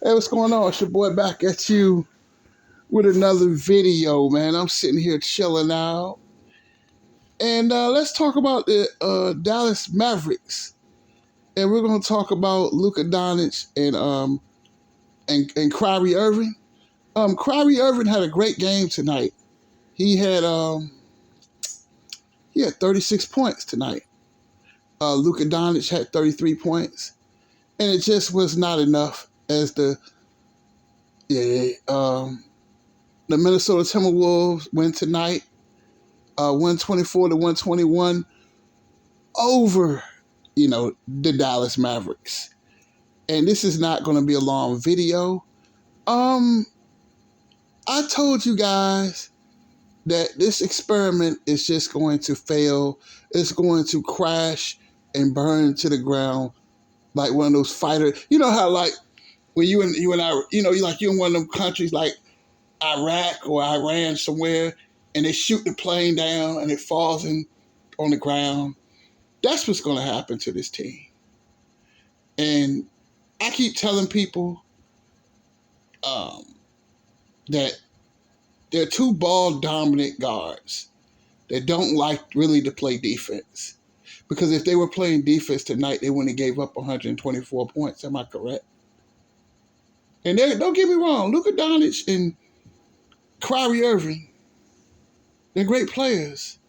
Hey, what's going on? It's your boy back at you with another video, man. I'm sitting here chilling out. And let's talk about the Dallas Mavericks. And we're going to talk about Luka Doncic and Kryie Irving. Kryie Irving had a great game tonight. He had 36 points tonight. Luka Doncic had 33 points. And it just was not enough as the Minnesota Timberwolves win tonight, 124 to 121 over, the Dallas Mavericks. And this is not going to be a long video. I told you guys that this experiment is just going to fail. It's going to crash and burn to the ground like one of those fighters. You know how like when you and I, you're in one of them countries like Iraq or Iran somewhere, and they shoot the plane down and it falls on the ground. That's what's going to happen to this team. And I keep telling people that they're two ball-dominant guards that don't like really to play defense. Because if they were playing defense tonight, they wouldn't have gave up 124 points. Am I correct? And don't get me wrong, Luka Doncic and Kryie Irving, they're great players.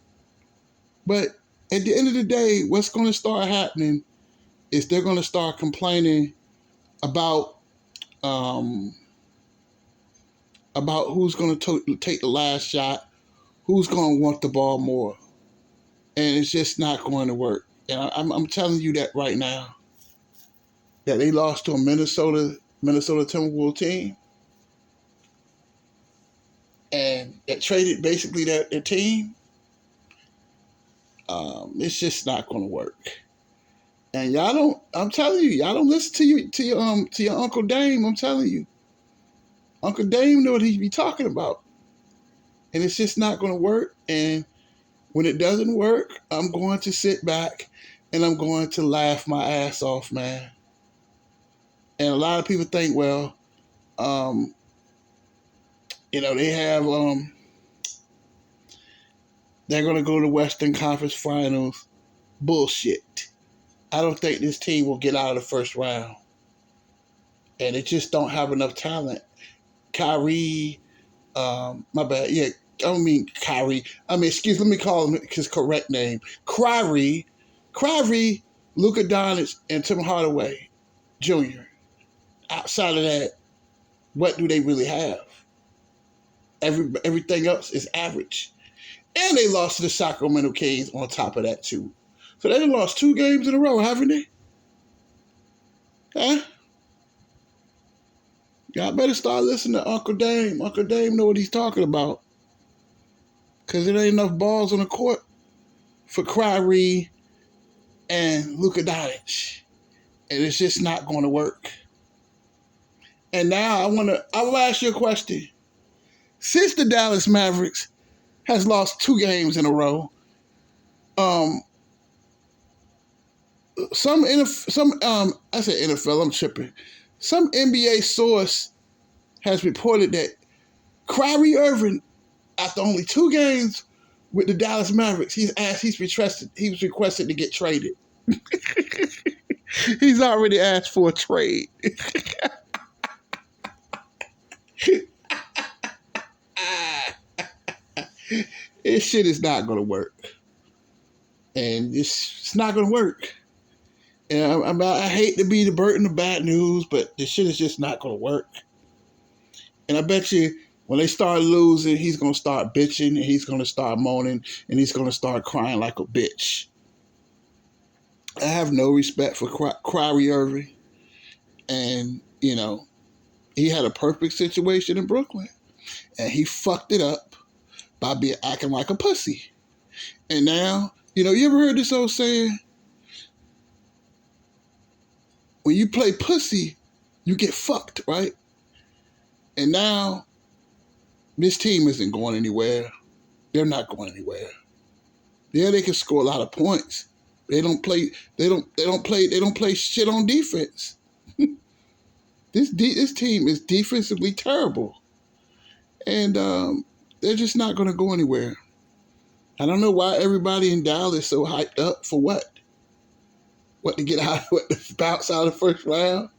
But at the end of the day, what's going to start happening is they're going to start complaining about who's going to take the last shot, who's going to want the ball more. And it's just not going to work. And I'm telling you that right now, that they lost to a Minnesota Timberwolves team, and that traded basically their team. It's just not going to work. And y'all don't. I'm telling you, y'all don't listen to your Uncle Dame. I'm telling you, Uncle Dame know what he be talking about, and it's just not going to work. And when it doesn't work, I'm going to sit back and I'm going to laugh my ass off, man. And a lot of people think, well, they have they're going to go to the Western Conference Finals. Bullshit. I don't think this team will get out of the first round. And they just don't have enough talent. Kyrie, my bad. Yeah, I don't mean Kyrie. Let me call him his correct name. Kryie, Luka Doncic, and Tim Hardaway Jr. Outside of that, what do they really have? Everything else is average. And they lost to the Sacramento Kings on top of that, too. So they lost 2 games in a row, haven't they? Huh? Y'all better start listening to Uncle Dame. Uncle Dame know what he's talking about. Because there ain't enough balls on the court for Kyrie and Luka Doncic. And it's just not going to work. And now I will ask you a question. Since the Dallas Mavericks has lost 2 games in a row, some NBA source has reported that Kryie Irving, after only 2 games with the Dallas Mavericks, he was requested to get traded. He's already asked for a trade. This shit is not going to work. And it's not going to work. And I hate to be the burden of bad news, but this shit is just not going to work. And I bet you when they start losing, he's going to start bitching, and he's going to start moaning, and he's going to start crying like a bitch. I have no respect for Kryie Irving. And, he had a perfect situation in Brooklyn. And he fucked it up by acting like a pussy. And now, you ever heard this old saying? When you play pussy, you get fucked, right? And now, this team isn't going anywhere. They're not going anywhere. Yeah, they can score a lot of points. They don't play shit on defense. This team is defensively terrible, and they're just not going to go anywhere. I don't know why everybody in Dallas is so hyped up for what? What to get out? What to bounce out of the first round?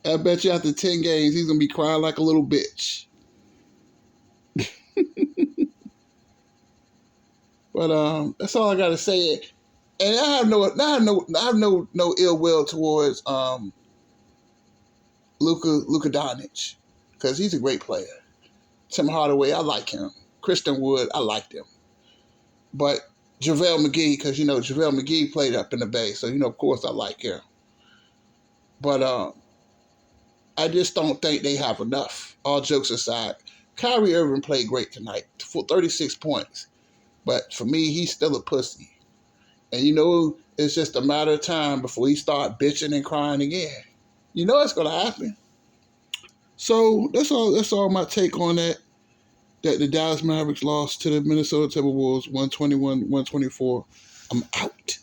I bet you after 10 games, he's going to be crying like a little bitch. But that's all I got to say. And I have no ill will towards Luka Doncic, because he's a great player. Tim Hardaway, I like him. Christian Wood, I liked him. But JaVale McGee, because JaVale McGee played up in the Bay, so of course I like him. But I just don't think they have enough. All jokes aside, Kyrie Irving played great tonight for 36 points. But for me, he's still a pussy. And it's just a matter of time before he start bitching and crying again. It's going to happen. So that's all my take on that the Dallas Mavericks lost to the Minnesota Timberwolves 121-124. I'm out.